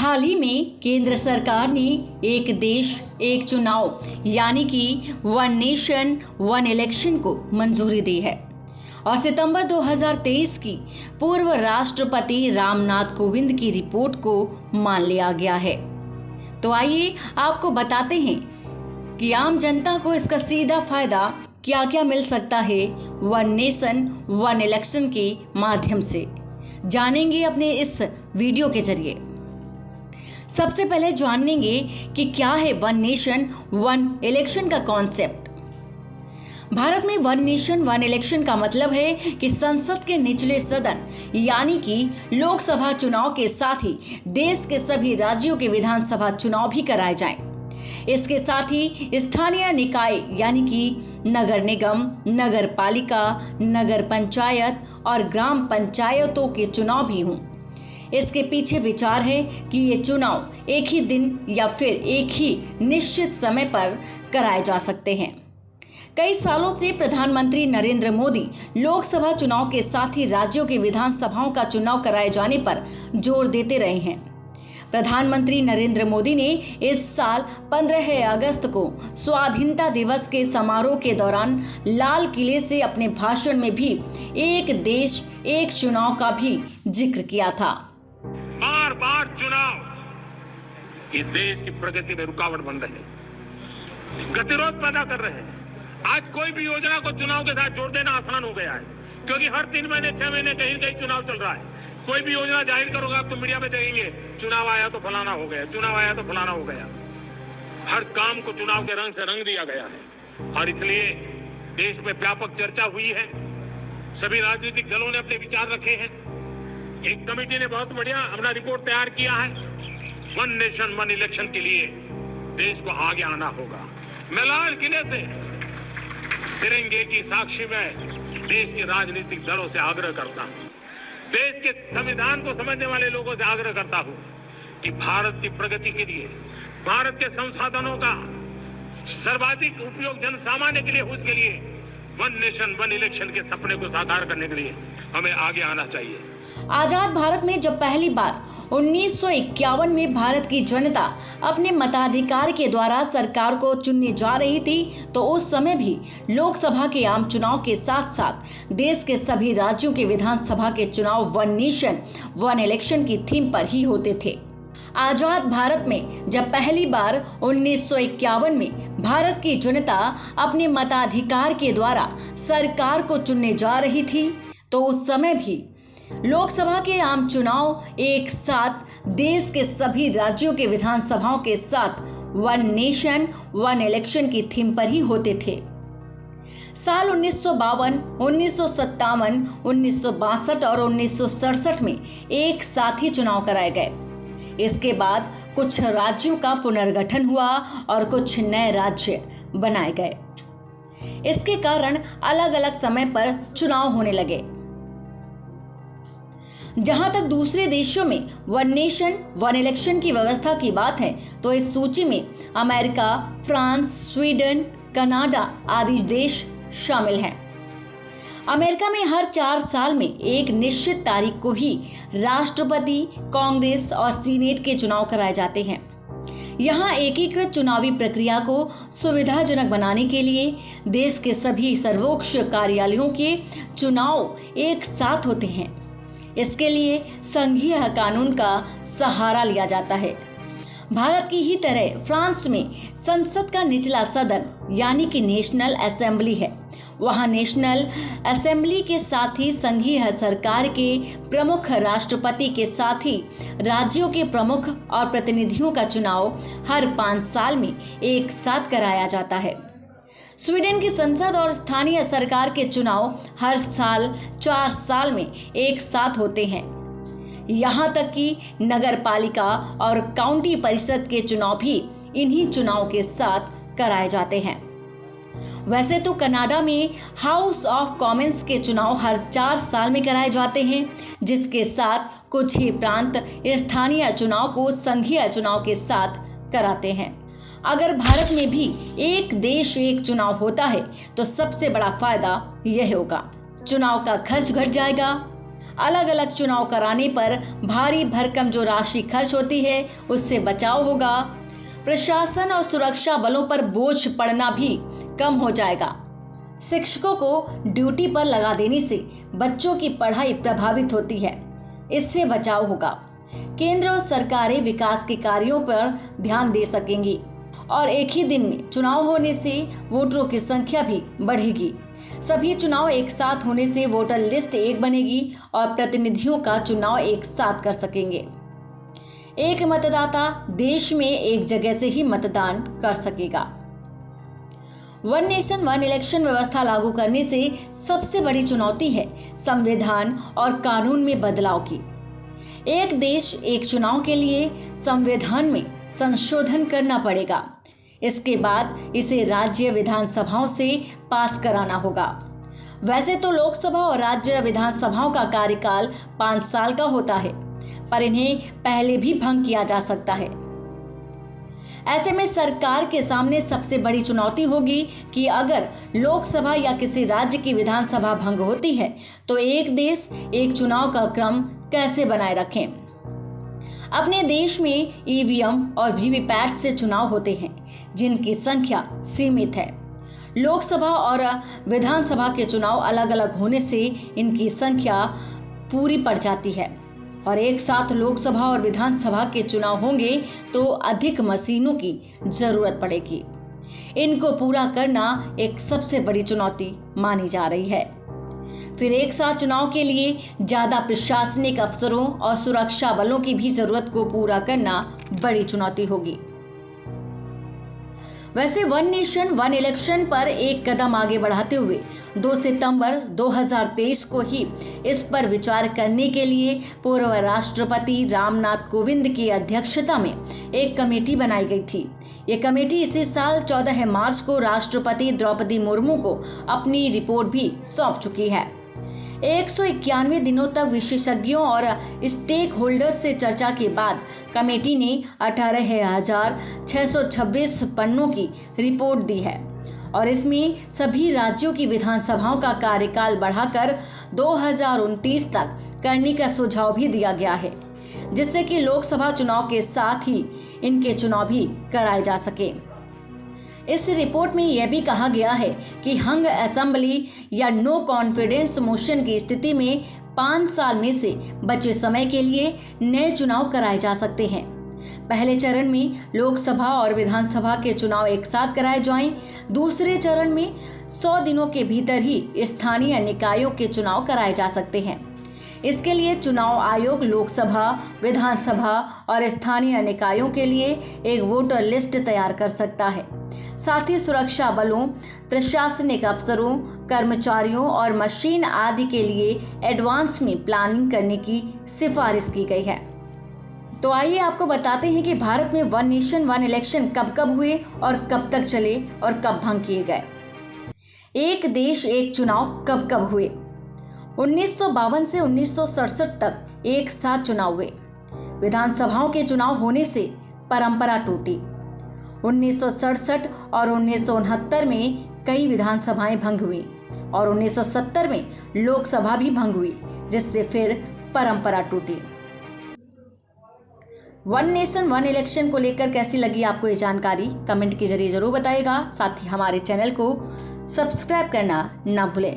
हाल ही में केंद्र सरकार ने एक देश एक चुनाव यानी कि वन नेशन वन इलेक्शन को मंजूरी दी है और सितंबर 2023 की पूर्व राष्ट्रपति रामनाथ कोविंद की रिपोर्ट को मान लिया गया है। तो आइए आपको बताते हैं कि आम जनता को इसका सीधा फायदा क्या क्या मिल सकता है वन नेशन वन इलेक्शन के माध्यम से, जानेंगे अपने इस वीडियो के जरिए। सबसे पहले जानेंगे कि क्या है वन नेशन वन इलेक्शन का कॉन्सेप्ट। भारत में वन नेशन वन इलेक्शन का मतलब है कि संसद के निचले सदन यानी कि लोकसभा चुनाव के साथ ही देश के सभी राज्यों के विधानसभा चुनाव भी कराए जाएं। इसके साथ ही स्थानीय निकाय यानी कि नगर निगम, नगर पालिका, नगर पंचायत और ग्राम पंचायतों के चुनाव भी हों। इसके पीछे विचार है कि ये चुनाव एक ही दिन या फिर एक ही निश्चित समय पर कराए जा सकते हैं। कई सालों से प्रधानमंत्री नरेंद्र मोदी लोकसभा चुनाव के साथ ही राज्यों के विधानसभाओं का चुनाव कराए जाने पर जोर देते रहे हैं। प्रधानमंत्री नरेंद्र मोदी ने इस साल 15 अगस्त को स्वाधीनता दिवस के समारोह के दौरान लाल किले से अपने भाषण में भी एक देश एक चुनाव का भी जिक्र किया था। बार बार चुनाव इस देश की प्रगति में रुकावट बन रहे हैं, गतिरोध पैदा कर रहे हैं। आज कोई भी योजना को चुनाव के साथ जोड़ देना आसान हो गया है, क्योंकि हर 3 महीने 6 महीने कहीं कहीं चुनाव चल रहा है। कोई भी योजना जाहिर करोगे आप तो मीडिया में देखेंगे चुनाव आया तो फलाना हो गया, चुनाव आया तो फलाना हो गया। हर काम को चुनाव के रंग से रंग दिया गया है और इसलिए देश में व्यापक चर्चा हुई है। सभी राजनीतिक दलों ने अपने विचार रखे हैं। एक कमेटी ने बहुत बढ़िया अपना रिपोर्ट तैयार किया है। वन नेशन वन इलेक्शन के लिए देश को आगे आना होगा। मैं लाल किले से तिरंगे की साक्षी में देश के राजनीतिक दलों से आग्रह करता हूं, देश के संविधान को समझने वाले लोगों से आग्रह करता हूं कि भारत की प्रगति के लिए, भारत के संसाधनों का सर्वाधिक उपयोग जन सामान्य के लिए हो, उसके लिए वन नेशन वन इलेक्शन के सपने को साकार करने के लिए हमें आगे आना चाहिए। आजाद भारत में जब पहली बार 1951 में भारत की जनता अपने मताधिकार के द्वारा सरकार को चुनने जा रही थी, तो उस समय भी लोकसभा के आम चुनाव के साथ साथ देश के सभी राज्यों के विधानसभा के चुनाव वन नेशन वन इलेक्शन की थीम पर ही होते थे। आजाद भारत में जब पहली बार 1951 में भारत की जनता अपने मताधिकार के द्वारा सरकार को चुनने जा रही थी, तो उस समय भी लोकसभा के आम चुनाव एक साथ देश के सभी राज्यों के विधानसभाओं के साथ वन नेशन वन इलेक्शन की थीम पर ही होते थे। साल 1952, 1957, 1962 और 1967 में एक साथ ही चुनाव कराए गए। इसके बाद कुछ राज्यों का पुनर्गठन हुआ और कुछ नए राज्य बनाए गए। इसके कारण अलग अलग समय पर चुनाव होने लगे। जहां तक दूसरे देशों में वन नेशन वन इलेक्शन की व्यवस्था की बात है, तो इस सूची में अमेरिका, फ्रांस, स्वीडन, कनाडा आदि देश शामिल हैं। अमेरिका में हर 4 साल में एक निश्चित तारीख को ही राष्ट्रपति, कांग्रेस और सीनेट के चुनाव कराए जाते हैं। यहाँ एकीकृत चुनावी प्रक्रिया को सुविधाजनक बनाने के लिए देश के सभी सर्वोच्च कार्यालयों के चुनाव एक साथ होते हैं। इसके लिए संघीय कानून का सहारा लिया जाता है। भारत की ही तरह फ्रांस में संसद का निचला सदन यानी कि नेशनल असेंबली है। वहां नेशनल असेंबली के साथ ही संघीय सरकार के प्रमुख राष्ट्रपति के साथ ही राज्यों के प्रमुख और प्रतिनिधियों का चुनाव हर 5 साल में एक साथ कराया जाता है। स्वीडन की संसद और स्थानीय सरकार के चुनाव हर साल 4 साल में एक साथ होते हैं। यहाँ तक कि नगर पालिका और काउंटी परिषद के चुनाव भी इन्हीं चुनाव के साथ कराए जाते हैं। वैसे तो कनाडा में हाउस ऑफ कॉमन्स के चुनाव हर 4 साल में कराए जाते हैं, जिसके साथ कुछ ही प्रांत स्थानीय चुनाव को संघीय चुनाव के साथ कराते हैं। अगर भारत में भी एक देश एक चुनाव होता है तो सबसे बड़ा फायदा यह होगा, चुनाव का खर्च घट जाएगा, अलग अलग चुनाव कराने पर भारी भरकम जो राशि खर्च होती है उससे बचाव होगा। प्रशासन और सुरक्षा बलों पर बोझ पड़ना भी कम हो जाएगा। शिक्षकों को ड्यूटी पर लगा देने से बच्चों की पढ़ाई प्रभावित होती है, इससे बचाव होगा। केंद्र और सरकारें विकास के कार्यों पर ध्यान दे सकेंगी और एक ही दिन में चुनाव होने से वोटरों की संख्या भी बढ़ेगी। सभी चुनाव एक साथ होने से वोटर लिस्ट एक बनेगी और प्रतिनिधियों का चुनाव एक साथ कर सकेंगे। एक मतदाता देश में एक जगह से ही मतदान कर सकेगा। वन नेशन वन इलेक्शन व्यवस्था लागू करने से सबसे बड़ी चुनौती है संविधान और कानून में बदलाव की। एक देश एक चुनाव के लिए संविधान में संशोधन करना पड़ेगा। इसके बाद इसे राज्य विधानसभाओं से पास कराना होगा। वैसे तो लोकसभा और राज्य विधानसभाओं का कार्यकाल 5 साल का होता है, पर इन्हें पहले भी भंग किया जा सकता है। ऐसे में सरकार के सामने सबसे बड़ी चुनौती होगी कि अगर लोकसभा या किसी राज्य की विधानसभा भंग होती है तो एक देश एक चुनाव का क्रम कैसे बनाए रखें। अपने देश में ईवीएम और वीवीपैट से चुनाव होते हैं जिनकी संख्या सीमित है। लोकसभा और विधानसभा के चुनाव अलग अलग होने से इनकी संख्या पूरी पड़ जाती है और एक साथ लोकसभा और विधानसभा के चुनाव होंगे तो अधिक मशीनों की जरूरत पड़ेगी। इनको पूरा करना एक सबसे बड़ी चुनौती मानी जा रही है। फिर एक साथ चुनाव के लिए ज्यादा प्रशासनिक अफसरों और सुरक्षा बलों की भी जरूरत को पूरा करना बड़ी चुनौती होगी। वैसे वन नेशन वन इलेक्शन पर एक कदम आगे बढ़ाते हुए 2 सितंबर 2023 को ही इस पर विचार करने के लिए पूर्व राष्ट्रपति रामनाथ कोविंद की अध्यक्षता में एक कमेटी बनाई गई थी। ये कमेटी इसी साल 14 मार्च को राष्ट्रपति द्रौपदी मुर्मू को अपनी रिपोर्ट भी सौंप चुकी है। 191 दिनों तक विशेषज्ञों और स्टेक होल्डर्स से चर्चा के बाद कमेटी ने 18,626 पन्नों की रिपोर्ट दी है और इसमें सभी राज्यों की विधानसभाओं का कार्यकाल बढ़ाकर 2029 तक करने का सुझाव भी दिया गया है, जिससे कि लोकसभा चुनाव के साथ ही इनके चुनाव भी कराए जा सके। इस रिपोर्ट में यह भी कहा गया है कि हंग असेंबली या नो कॉन्फिडेंस मोशन की स्थिति में 5 साल में से बचे समय के लिए नए चुनाव कराए जा सकते हैं। पहले चरण में लोकसभा और विधानसभा के चुनाव एक साथ कराए जाएं। दूसरे चरण में 100 दिनों के भीतर ही स्थानीय निकायों के चुनाव कराए जा सकते हैं। इसके लिए चुनाव आयोग लोकसभा, विधानसभा और स्थानीय निकायों के लिए एक वोटर लिस्ट तैयार कर सकता है। साथ ही सुरक्षा बलों, प्रशासनिक अफसरों, कर्मचारियों और मशीन आदि के लिए एडवांस में प्लानिंग करने की सिफारिश की गई है। तो आइए आपको बताते हैं कि भारत में वन नेशन वन इलेक्शन कब कब हुए और कब तक चले और कब भंग किए गए। एक देश एक चुनाव कब कब हुए। 1952 से 1967 तक एक साथ चुनाव हुए। विधानसभाओं के चुनाव होने से परंपरा टूटी। 1967 और 1969 में कई विधानसभाएं भंग हुई और 1970 में लोकसभा भी भंग हुई, जिससे फिर परंपरा टूटी। वन नेशन वन इलेक्शन को लेकर कैसी लगी आपको ये जानकारी कमेंट के जरिए जरूर बताइएगा। साथ ही हमारे चैनल को सब्सक्राइब करना ना भूलें।